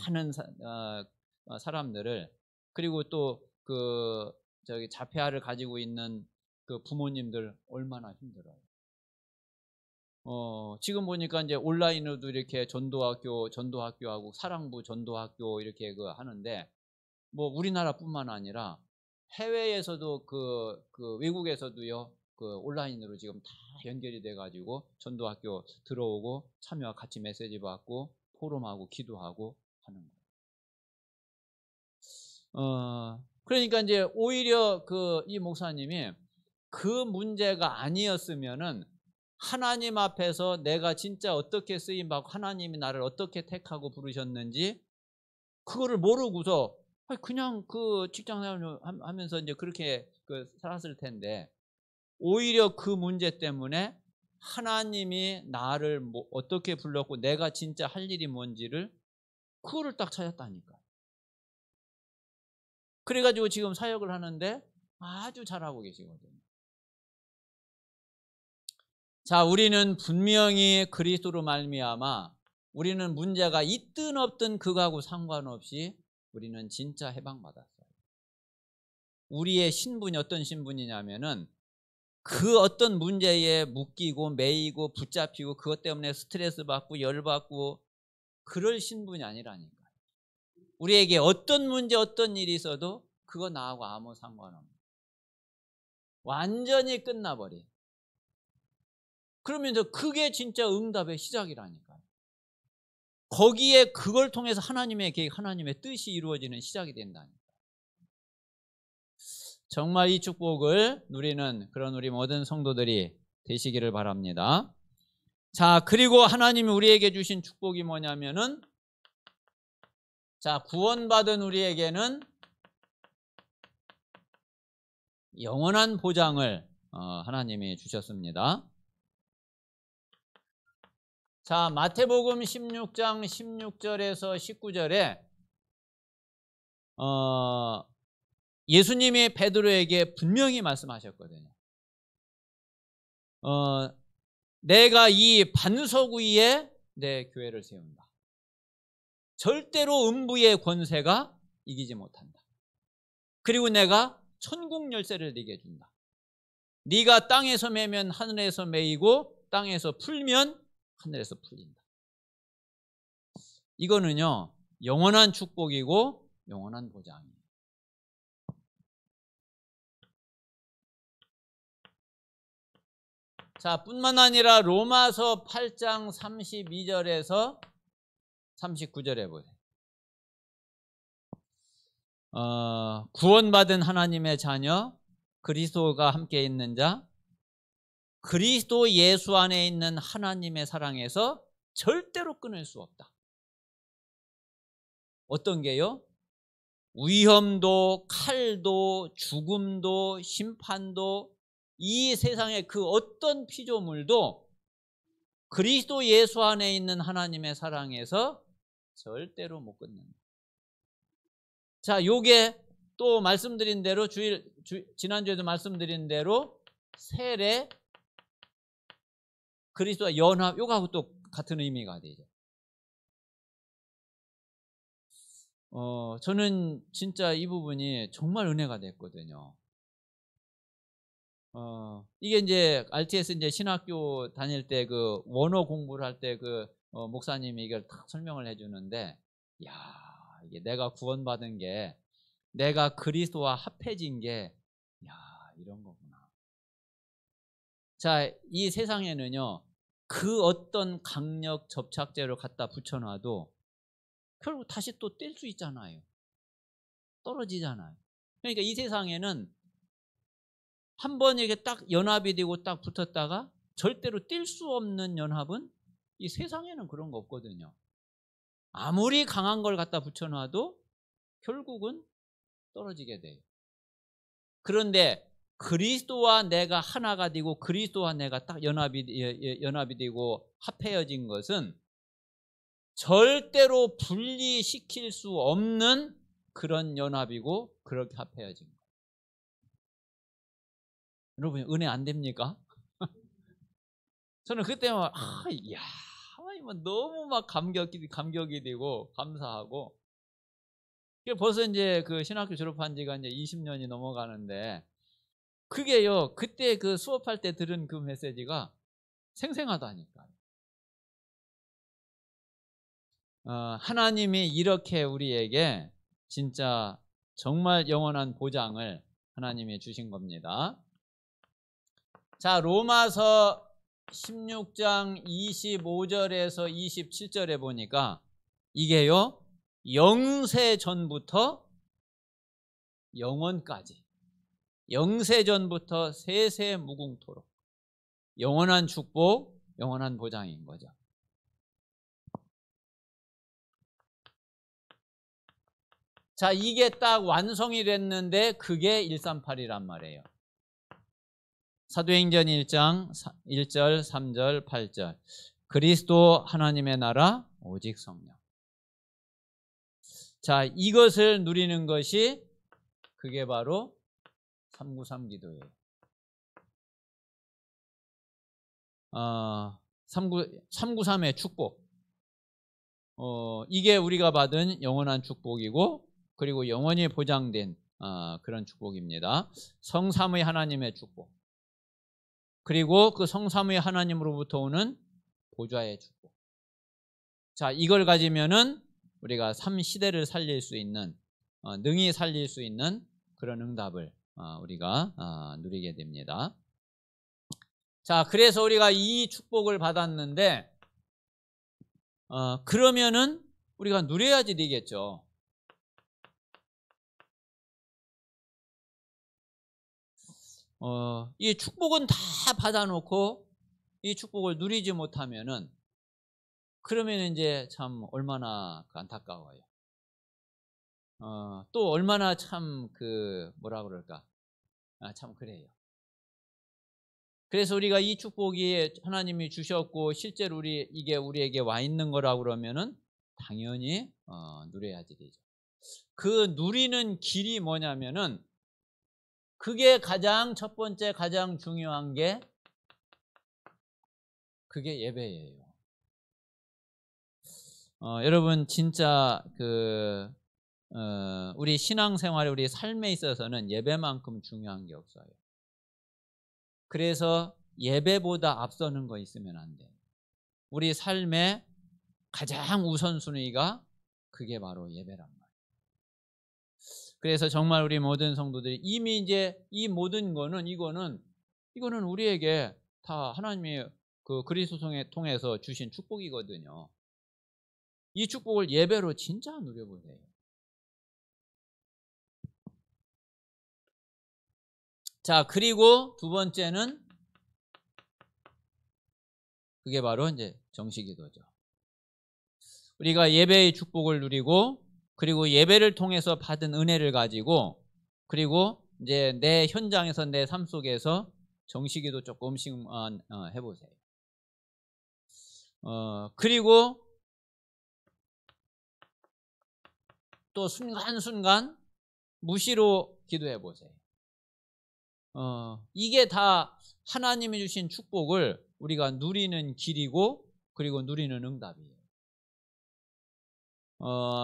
많은 사람들을, 그리고 또 저기 자폐아를 가지고 있는 그 부모님들 얼마나 힘들어요. 지금 보니까 이제 온라인으로도 이렇게 전도학교하고 사랑부 전도학교 이렇게 하는데, 뭐 우리나라뿐만 아니라 해외에서도 외국에서도요, 온라인으로 지금 다 연결이 돼가지고 전도학교 들어오고 참여와 같이 메시지 받고 포럼하고 기도하고 하는 거예요. 그러니까 이제 오히려 이 목사님이 그 문제가 아니었으면은 하나님 앞에서 내가 진짜 어떻게 쓰임받고 하나님이 나를 어떻게 택하고 부르셨는지 그거를 모르고서 그냥 직장생활 하면서 이제 그렇게 살았을 텐데, 오히려 그 문제 때문에 하나님이 나를 어떻게 불렀고 내가 진짜 할 일이 뭔지를 그거를 딱 찾았다니까. 그래가지고 지금 사역을 하는데 아주 잘하고 계시거든요. 자, 우리는 분명히 그리스도로 말미암아 우리는 문제가 있든 없든 그거하고 상관없이 우리는 진짜 해방받았어요. 우리의 신분이 어떤 신분이냐면은 그 어떤 문제에 묶이고 매이고 붙잡히고 그것 때문에 스트레스 받고 열받고 그럴 신분이 아니라니까요. 우리에게 어떤 문제 어떤 일이 있어도 그거 나하고 아무 상관없는, 완전히 끝나버린, 그러면서 그게 진짜 응답의 시작이라니까요. 거기에 그걸 통해서 하나님의 계획, 하나님의 뜻이 이루어지는 시작이 된다니까요. 정말 이 축복을 누리는 그런 우리 모든 성도들이 되시기를 바랍니다. 자, 그리고 하나님이 우리에게 주신 축복이 뭐냐면은, 자, 구원받은 우리에게는 영원한 보장을 하나님이 주셨습니다. 자, 마태복음 16장 16절에서 19절에 예수님이 베드로에게 분명히 말씀하셨거든요. 내가 이 반석 위에 내 교회를 세운다. 절대로 음부의 권세가 이기지 못한다. 그리고 내가 천국 열쇠를 네게 준다. 네가 땅에서 매면 하늘에서 매이고 땅에서 풀면 하늘에서 풀린다. 이거는요, 영원한 축복이고 영원한 보장이에요. 자, 뿐만 아니라 로마서 8장 32절에서 39절에 보세요. 구원받은 하나님의 자녀, 그리스도가 함께 있는 자, 그리스도 예수 안에 있는 하나님의 사랑에서 절대로 끊을 수 없다. 어떤 게요? 위험도, 칼도, 죽음도, 심판도, 이 세상의 그 어떤 피조물도 그리스도 예수 안에 있는 하나님의 사랑에서 절대로 못 끊는다. 자, 요게 또 말씀드린 대로 지난주에도 말씀드린 대로 세례, 그리스도와 연합, 요거하고 또 같은 의미가 되죠. 저는 진짜 이 부분이 정말 은혜가 됐거든요. 이게 이제 RTS 이제 신학교 다닐 때 원어 공부를 할 때 목사님이 이걸 딱 설명을 해주는데, 야, 이게 내가 구원받은 게, 내가 그리스도와 합해진 게, 야, 이런 거구나. 자, 이 세상에는요, 그 어떤 강력 접착제를 갖다 붙여놔도 결국 다시 또 뗄 수 있잖아요. 떨어지잖아요. 그러니까 이 세상에는 한 번 이렇게 딱 연합이 되고 딱 붙었다가 절대로 뛸 수 없는 연합은 이 세상에는 그런 거 없거든요. 아무리 강한 걸 갖다 붙여놔도 결국은 떨어지게 돼요. 그런데 그리스도와 내가 하나가 되고 그리스도와 내가 딱 연합이 되고 합해진 것은 절대로 분리시킬 수 없는 그런 연합이고 그렇게 합해진 거예요. 여러분 은혜 안 됩니까? 저는 그때 막 이야 하나님은 너무 막 감격이 되고 감사하고 벌써 이제 그 신학교 졸업한 지가 이제 20년이 넘어가는데 그게요 그때 그 수업할 때 들은 그 메시지가 생생하다니까요. 하나님이 이렇게 우리에게 진짜 정말 영원한 보장을 하나님이 주신 겁니다. 자, 로마서 16장 25절에서 27절에 보니까 이게요 영세 전부터 영원까지, 영세 전부터 세세 무궁토록 영원한 축복, 영원한 보장인 거죠. 자, 이게 딱 완성이 됐는데 그게 138이란 말이에요. 사도행전 1장 1절, 3절, 8절 그리스도 하나님의 나라 오직 성령. 자, 이것을 누리는 것이 그게 바로 393 기도예요. 393의 축복. 이게 우리가 받은 영원한 축복이고 그리고 영원히 보장된 그런 축복입니다. 성삼위 하나님의 축복. 그리고 그 성삼위 하나님으로부터 오는 보좌의 축복. 자, 이걸 가지면은 우리가 3시대를 살릴 수 있는 능히 살릴 수 있는 그런 응답을 우리가 누리게 됩니다. 자, 그래서 우리가 이 축복을 받았는데 그러면은 우리가 누려야지 되겠죠. 이 축복은 다 받아놓고 이 축복을 누리지 못하면은 그러면 이제 참 얼마나 안타까워요. 또 얼마나 참 뭐라 그럴까? 참 그래요. 그래서 우리가 이 축복이 하나님이 주셨고 실제로 이게 우리에게 와 있는 거라고 그러면은 당연히 누려야지 되죠. 그 누리는 길이 뭐냐면은 그게 가장 첫 번째 가장 중요한 게 그게 예배예요. 여러분 진짜 우리 신앙생활에 우리 삶에 있어서는 예배만큼 중요한 게 없어요. 그래서 예배보다 앞서는 거 있으면 안 돼요. 우리 삶의 가장 우선순위가 그게 바로 예배란 말이에요. 그래서 정말 우리 모든 성도들이 이미 이제 이 모든 거는 이거는 우리에게 다 하나님이 그 그리스도 통해서 주신 축복이거든요. 이 축복을 예배로 진짜 누려보세요. 자, 그리고 두 번째는 그게 바로 이제 정식기도죠. 우리가 예배의 축복을 누리고 그리고 예배를 통해서 받은 은혜를 가지고 그리고 이제 내 현장에서 내 삶 속에서 정식기도 조금씩 해보세요. 그리고 또 순간순간 무시로 기도해 보세요. 이게 다 하나님이 주신 축복을 우리가 누리는 길이고 그리고 누리는 응답이에요.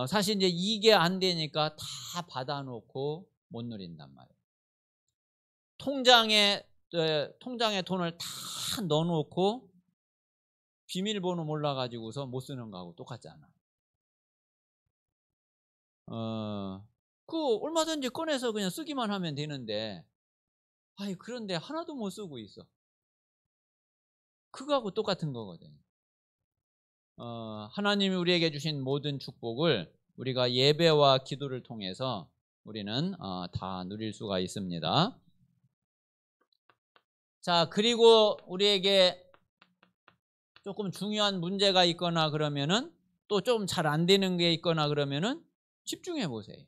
사실 이제 이게 안 되니까 다 받아놓고 못 누린단 말이에요. 통장에 돈을 다 넣어놓고 비밀번호 몰라가지고서 못 쓰는 거하고 똑같잖아. 얼마든지 꺼내서 그냥 쓰기만 하면 되는데, 그런데 하나도 못 쓰고 있어. 그거하고 똑같은 거거든요. 하나님이 우리에게 주신 모든 축복을 우리가 예배와 기도를 통해서 우리는 다 누릴 수가 있습니다. 자, 그리고 우리에게 조금 중요한 문제가 있거나 그러면은 또 좀 잘 안 되는 게 있거나 그러면은 집중해 보세요.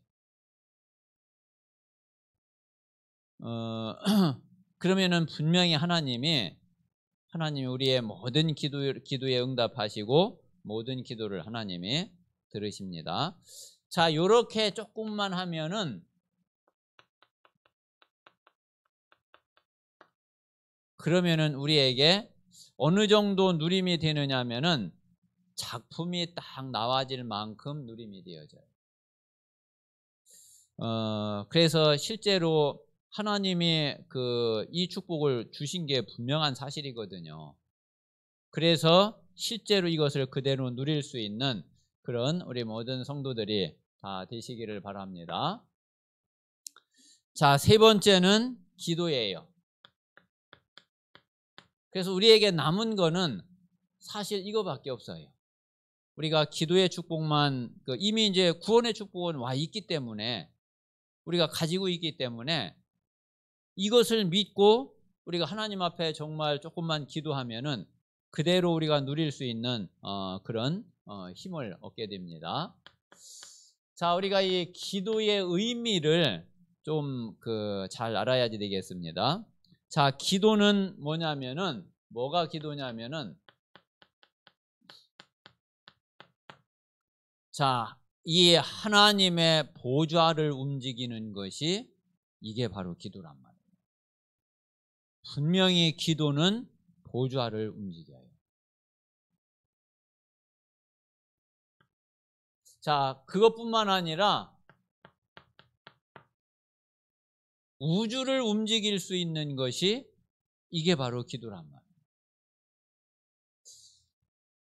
그러면은 분명히 하나님이 우리의 모든 기도에 응답하시고 모든 기도를 하나님이 들으십니다. 자, 요렇게 조금만 하면은 그러면은 우리에게 어느 정도 누림이 되느냐면은 작품이 딱 나와질 만큼 누림이 되어져요. 그래서 실제로 하나님이 이 축복을 주신 게 분명한 사실이거든요. 그래서 실제로 이것을 그대로 누릴 수 있는 그런 우리 모든 성도들이 다 되시기를 바랍니다. 자, 세 번째는 기도예요. 그래서 우리에게 남은 거는 사실 이거밖에 없어요. 우리가 기도의 축복만 이미 이제 구원의 축복은 와 있기 때문에 우리가 가지고 있기 때문에 이것을 믿고 우리가 하나님 앞에 정말 조금만 기도하면은 그대로 우리가 누릴 수 있는 그런 힘을 얻게 됩니다. 자, 우리가 이 기도의 의미를 좀 잘 알아야지 되겠습니다. 자, 기도는 뭐냐면은 뭐가 기도냐면은 자, 이 하나님의 보좌를 움직이는 것이 이게 바로 기도란 말이에요. 분명히 기도는 보좌를 움직여요. 자, 그것뿐만 아니라 우주를 움직일 수 있는 것이 이게 바로 기도란 말이에요.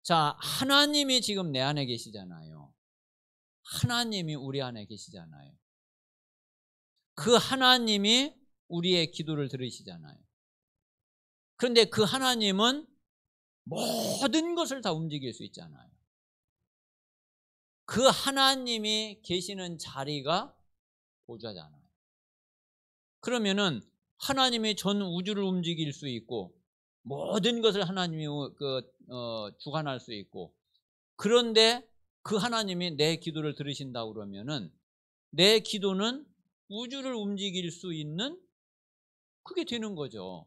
자, 하나님이 지금 내 안에 계시잖아요. 하나님이 우리 안에 계시잖아요. 그 하나님이 우리의 기도를 들으시잖아요. 그런데 그 하나님은 모든 것을 다 움직일 수 있잖아요. 그 하나님이 계시는 자리가 보좌잖아요. 그러면은 하나님이 전 우주를 움직일 수 있고 모든 것을 하나님이 주관할 수 있고, 그런데 그 하나님이 내 기도를 들으신다고 그러면은 내 기도는 우주를 움직일 수 있는 그게 되는 거죠.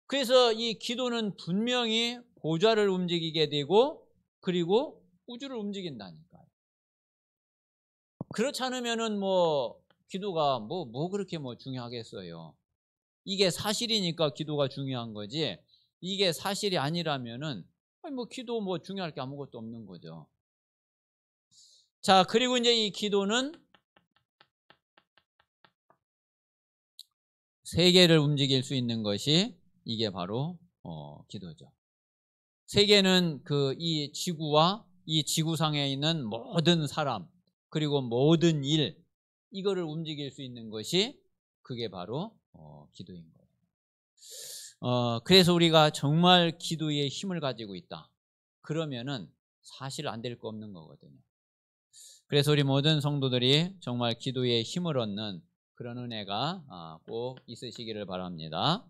그래서 이 기도는 분명히 보좌를 움직이게 되고 그리고 우주를 움직인다니까요. 그렇지 않으면은 기도가 그렇게 중요하겠어요. 이게 사실이니까 기도가 중요한 거지, 이게 사실이 아니라면은 기도 중요할 게 아무것도 없는 거죠. 자, 그리고 이제 이 기도는 세계를 움직일 수 있는 것이 이게 바로 기도죠. 세계는 이 지구와 이 지구상에 있는 모든 사람 그리고 모든 일, 이거를 움직일 수 있는 것이 그게 바로 기도인 거예요. 그래서 우리가 정말 기도의 힘을 가지고 있다 그러면은 사실 안 될 거 없는 거거든요. 그래서 우리 모든 성도들이 정말 기도의 힘을 얻는 그런 은혜가 꼭 있으시기를 바랍니다.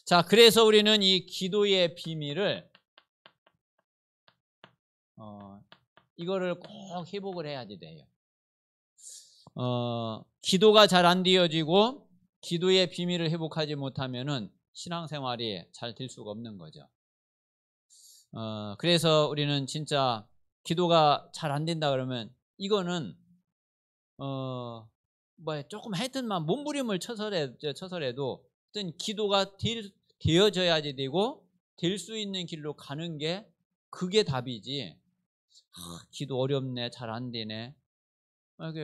자, 그래서 우리는 이 기도의 비밀을 이거를 꼭 회복을 해야지 돼요. 기도가 잘 안 되어지고 기도의 비밀을 회복하지 못하면은 신앙생활이 잘 될 수가 없는 거죠. 그래서 우리는 진짜 기도가 잘 안 된다 그러면 이거는 조금 하여튼만 몸부림을 쳐서라도 어떤 기도가 되어져야지 되고 될 수 있는 길로 가는 게 그게 답이지. 기도 어렵네, 잘 안 되네,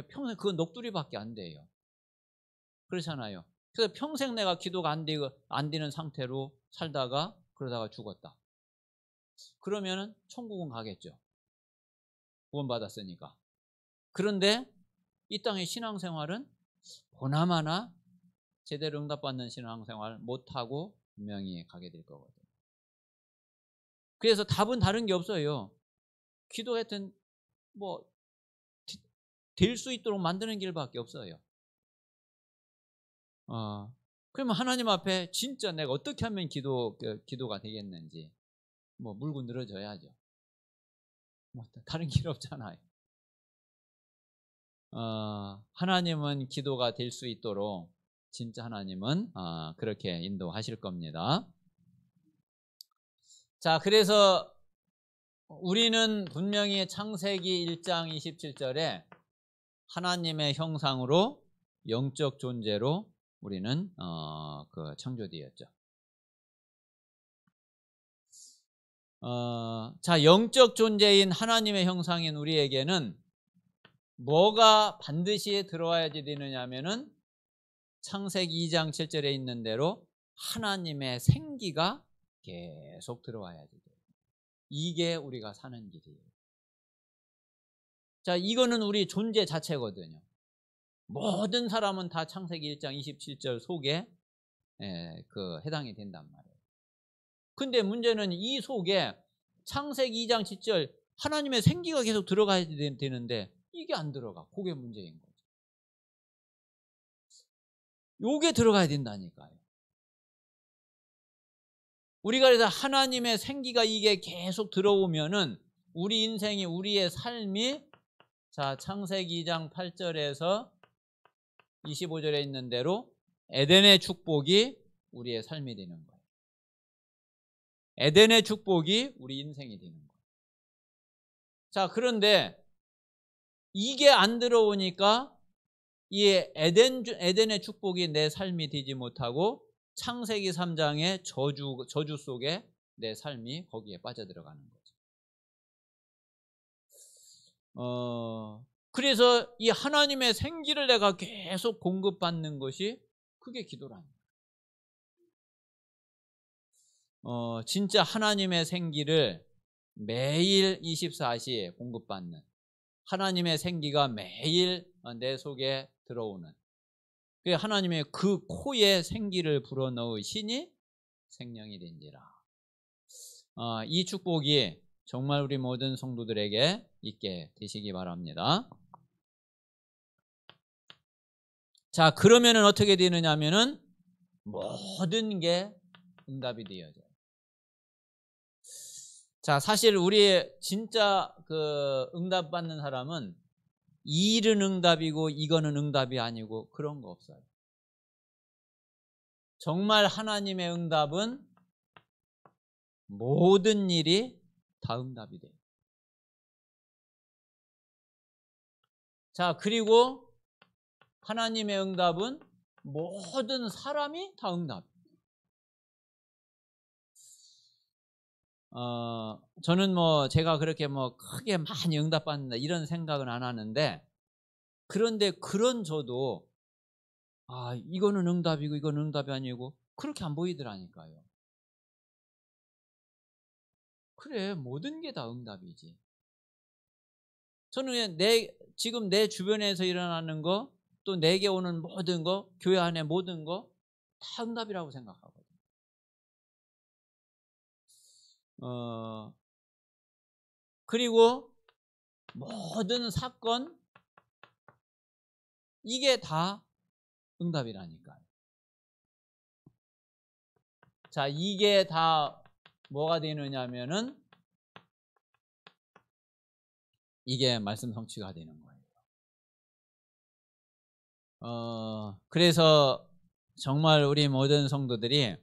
평생 그건 넋두리밖에 안 돼요. 그렇잖아요. 그래서 평생 내가 기도가 안 되는 상태로 살다가 그러다가 죽었다. 그러면은 천국은 가겠죠. 구원받았으니까. 그런데 이 땅의 신앙생활은 보나마나 제대로 응답받는 신앙생활 못하고 분명히 가게 될 거거든요. 그래서 답은 다른 게 없어요. 기도했던 될 수 있도록 만드는 길밖에 없어요. 그러면 하나님 앞에 진짜 내가 어떻게 하면 기도가 되겠는지 뭐 물고 늘어져야죠. 뭐 다른 길 없잖아요. 하나님은 기도가 될 수 있도록 진짜 하나님은 그렇게 인도하실 겁니다. 자, 그래서 우리는 분명히 창세기 1장 27절에 하나님의 형상으로 영적 존재로 우리는 창조되었죠. 자, 영적 존재인 하나님의 형상인 우리에게는 뭐가 반드시 들어와야지 되느냐면은 창세기 2장 7절에 있는 대로 하나님의 생기가 계속 들어와야지 돼요. 이게 우리가 사는 길이에요. 자, 이거는 우리 존재 자체거든요. 모든 사람은 다 창세기 1장 27절 속에 해당이 된단 말이에요. 근데 문제는 이 속에 창세기 2장 7절 하나님의 생기가 계속 들어가야 되는데 이게 안 들어가. 그게 문제인 거죠. 요게 들어가야 된다니까요. 우리가 그래서 하나님의 생기가 이게 계속 들어오면은 우리 인생이, 우리의 삶이, 자, 창세기 2장 8절에서 25절에 있는 대로 에덴의 축복이 우리의 삶이 되는 거예요. 에덴의 축복이 우리 인생이 되는 거예요. 자, 그런데 이게 안 들어오니까 이 에덴의 축복이 내 삶이 되지 못하고 창세기 3장의 저주 속에 내 삶이 거기에 빠져들어가는 거죠. 그래서 이 하나님의 생기를 내가 계속 공급받는 것이 그게 기도랍니다. 진짜 하나님의 생기를 매일 24시 공급받는, 하나님의 생기가 매일 내 속에 들어오는, 하나님의 그 코에 생기를 불어넣으시니 생명이 된지라. 이 축복이 정말 우리 모든 성도들에게 있게 되시기 바랍니다. 자, 그러면은 어떻게 되느냐면은 모든 게 응답이 되어져요. 자, 사실 우리 진짜 응답 받는 사람은 이 일은 응답이고 이거는 응답이 아니고 그런 거 없어요. 정말 하나님의 응답은 모든 일이 다 응답이 돼요. 자, 그리고 하나님의 응답은 모든 사람이 다 응답이에요. 저는 제가 그렇게 크게 많이 응답받는다 이런 생각은 안 하는데, 그런데 그런 저도 이거는 응답이고 이건 응답이 아니고 그렇게 안 보이더라니까요. 그래, 모든 게 다 응답이지. 저는 지금 내 주변에서 일어나는 거, 또 내게 오는 모든 거, 교회 안에 모든 거 다 응답이라고 생각하거든요. 그리고 모든 사건, 이게 다 응답이라니까요. 자, 이게 다 뭐가 되느냐면은 이게 말씀 성취가 되는 거예요. 그래서 정말 우리 모든 성도들이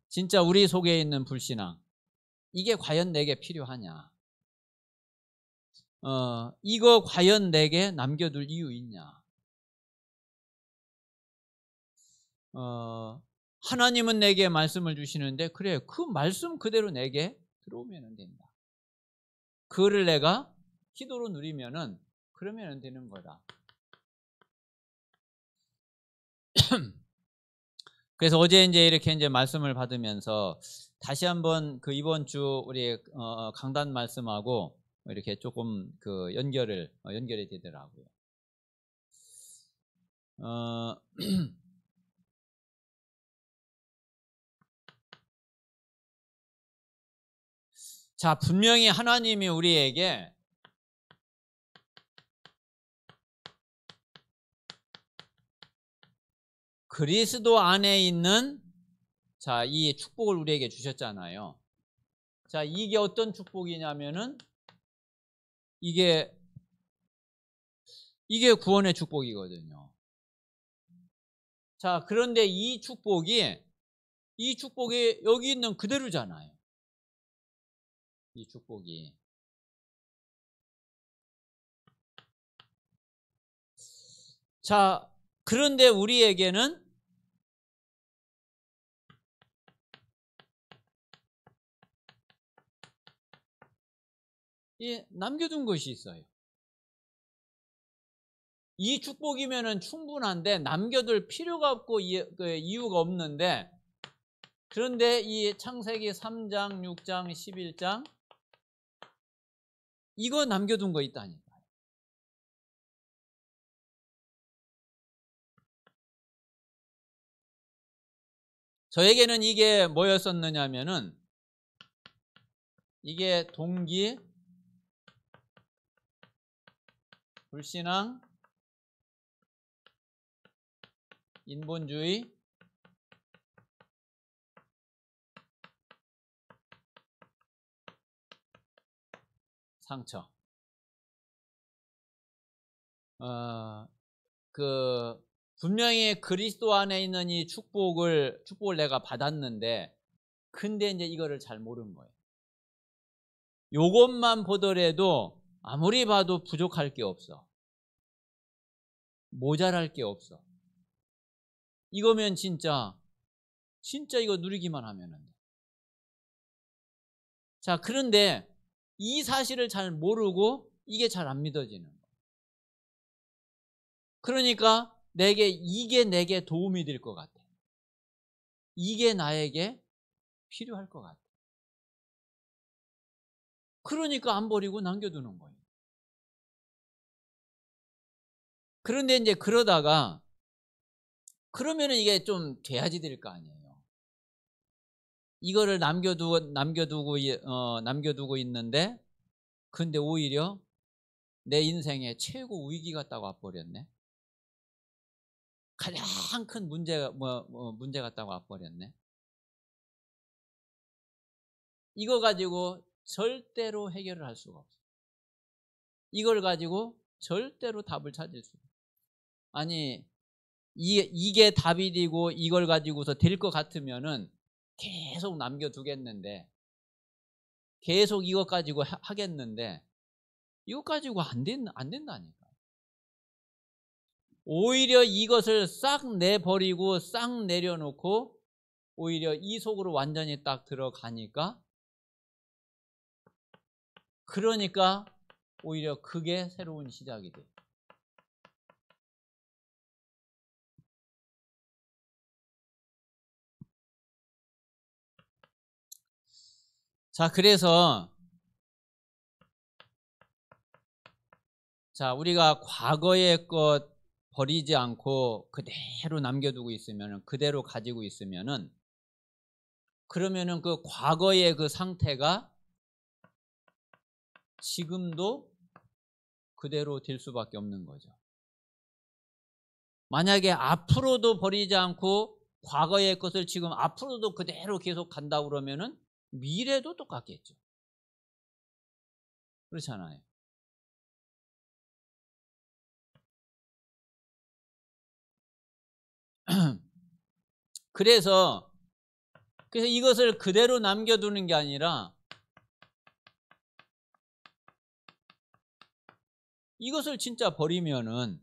진짜 우리 속에 있는 불신앙, 이게 과연 내게 필요하냐? 이거 과연 내게 남겨둘 이유 있냐? 하나님은 내게 말씀을 주시는데, 그래, 그 말씀 그대로 내게 들어오면 된다. 그거를 내가 기도로 누리면은 그러면 되는 거다. 그래서 어제 이렇게 말씀을 받으면서 다시 한번 이번 주 우리 강단 말씀하고 이렇게 조금 연결이 되더라고요. 자, 분명히 하나님이 우리에게 그리스도 안에 있는 자, 이 축복을 우리에게 주셨잖아요. 자, 이게 어떤 축복이냐면은 이게 구원의 축복이거든요. 자, 그런데 이 축복이 여기 있는 그대로잖아요. 이 축복이. 자, 그런데 우리에게는 남겨둔 것이 있어요. 이 축복이면은 충분한데 남겨둘 필요가 없고 이유가 없는데, 그런데 이 창세기 3장, 6장, 11장 이거 남겨둔 거 있다니까요. 저에게는 이게 뭐였었느냐면은 이게 동기, 불신앙, 인본주의, 상처. 분명히 그리스도 안에 있는 이 축복을 내가 받았는데, 근데 이제 이거를 잘 모르는 거예요. 요것만 보더라도 아무리 봐도 부족할 게 없어. 모자랄 게 없어. 이거면 진짜 이거 누리기만 하면 돼. 자, 그런데 이 사실을 잘 모르고 이게 잘 안 믿어지는 거예요. 그러니까 이게 내게 도움이 될 것 같아. 이게 나에게 필요할 것 같아. 그러니까 안 버리고 남겨두는 거예요. 그런데 이제 그러다가 그러면은 이게 좀 돼야지 될 거 아니에요. 이거를 남겨두고 있는데, 근데 오히려 내 인생에 최고 위기가 딱 와버렸네. 가장 큰 문제가 딱 와버렸네. 이거 가지고 절대로 해결을 할 수가 없어. 이걸 가지고 절대로 답을 찾을 수가 없어. 아니, 이게 답이 되고 이걸 가지고서 될 것 같으면은 계속 남겨두겠는데, 계속 이것 가지고 하겠는데, 이것 가지고 안 된다니까. 오히려 이것을 싹 내버리고 싹 내려놓고 오히려 이 속으로 완전히 딱 들어가니까, 그러니까 오히려 그게 새로운 시작이 돼. 자, 그래서 우리가 과거의 것 버리지 않고 그대로 남겨두고 있으면은, 그대로 가지고 있으면은, 그러면은 그 과거의 그 상태가 지금도 그대로 될 수밖에 없는 거죠. 만약에 앞으로도 버리지 않고 과거의 것을 지금 앞으로도 그대로 계속 간다 그러면은 미래도 똑같겠죠. 그렇잖아요. 그래서 이것을 그대로 남겨두는 게 아니라 이것을 진짜 버리면은,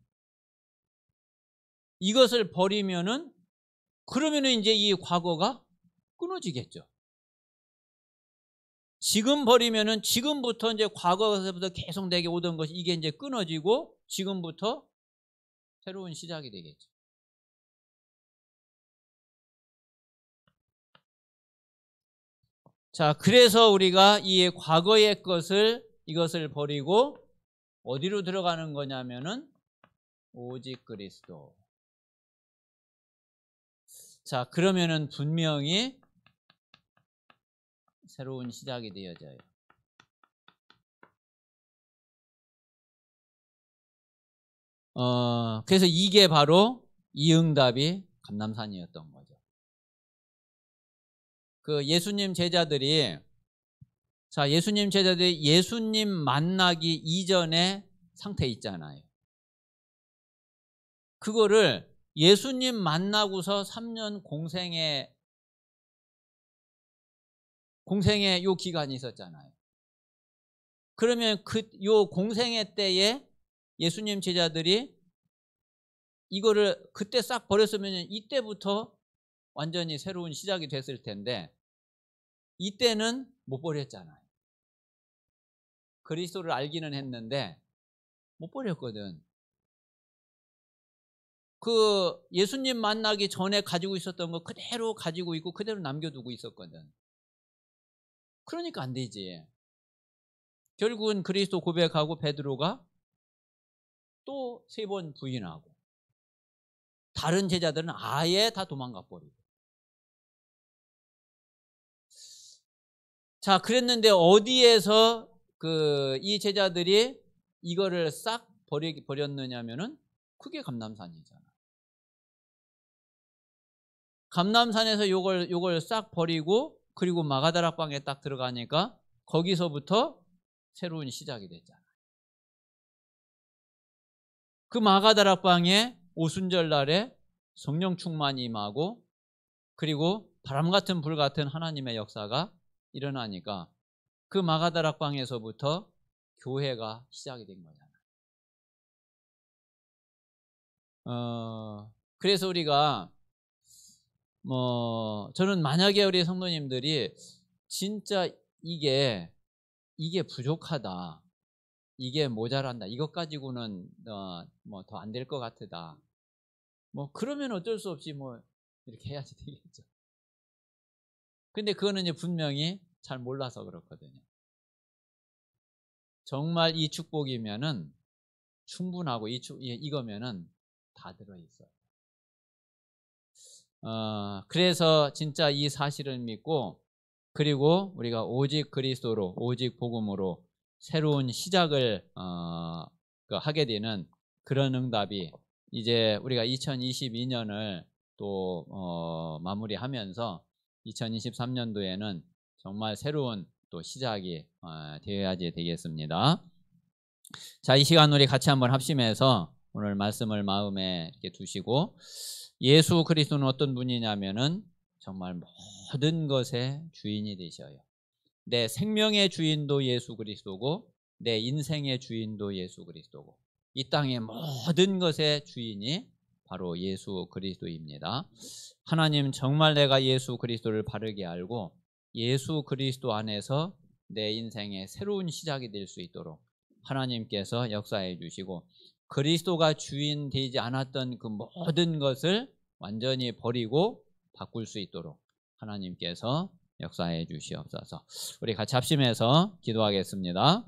그러면은 이제 이 과거가 끊어지겠죠. 지금 버리면은 지금부터 이제 과거에서부터 계속 내게 오던 것이 이게 이제 끊어지고 지금부터 새로운 시작이 되겠죠. 자, 그래서 우리가 이 과거의 이것을 버리고 어디로 들어가는 거냐면은 오직 그리스도. 자, 그러면은 분명히 새로운 시작이 되어져요. 그래서 이게 바로 이 응답이 감람산이었던 거죠. 그 예수님 제자들이 예수님 만나기 이전의 상태 있잖아요. 그거를 예수님 만나고서 3년 공생의 요 기간이 있었잖아요. 그러면 요 공생의 때에 예수님 제자들이 이거를 그때 싹 버렸으면 이때부터 완전히 새로운 시작이 됐을 텐데 이때는 못 버렸잖아요. 그리스도를 알기는 했는데 못 버렸거든. 그 예수님 만나기 전에 가지고 있었던 거 그대로 가지고 있고 그대로 남겨두고 있었거든. 그러니까 안 되지. 결국은 그리스도 고백하고 베드로가 또 3번 부인하고 다른 제자들은 아예 다 도망가 버리고. 자, 그랬는데 어디에서 이 제자들이 이거를 싹 버렸느냐면은 그게 감람산이잖아. 감람산에서 요걸 싹 버리고 그리고 마가다락방에 딱 들어가니까 거기서부터 새로운 시작이 됐잖아. 그 마가다락방에 오순절 날에 성령 충만이 임하고 그리고 바람 같은 불 같은 하나님의 역사가 일어나니까 그 마가다락방에서부터 교회가 시작이 된 거잖아. 그래서 우리가 저는 만약에 우리 성도님들이 진짜 이게 부족하다, 이게 모자란다, 이것 가지고는 더 안 될 것 같다, 그러면 어쩔 수 없이 이렇게 해야지 되겠죠. 근데 그거는 이제 분명히 잘 몰라서 그렇거든요. 정말 이 축복이면은 충분하고 이거면은 다 들어있어요. 그래서 진짜 이 사실을 믿고 그리고 우리가 오직 그리스도로 오직 복음으로 새로운 시작을 하게 되는 그런 응답이 이제 우리가 2022년을 또 마무리하면서 2023년도에는 정말 새로운 또 시작이 되어야지 되겠습니다. 자, 이 시간 우리 같이 한번 합심해서 오늘 말씀을 마음에 이렇게 두시고 예수 그리스도는 어떤 분이냐면은 정말 모든 것의 주인이 되셔요. 내 생명의 주인도 예수 그리스도고 내 인생의 주인도 예수 그리스도고 이 땅의 모든 것의 주인이 바로 예수 그리스도입니다. 하나님 정말 내가 예수 그리스도를 바르게 알고 예수 그리스도 안에서 내 인생의 새로운 시작이 될 수 있도록 하나님께서 역사해 주시고 그리스도가 주인 되지 않았던 그 모든 것을 완전히 버리고 바꿀 수 있도록 하나님께서 역사해 주시옵소서. 우리 같이 합심해서 기도하겠습니다.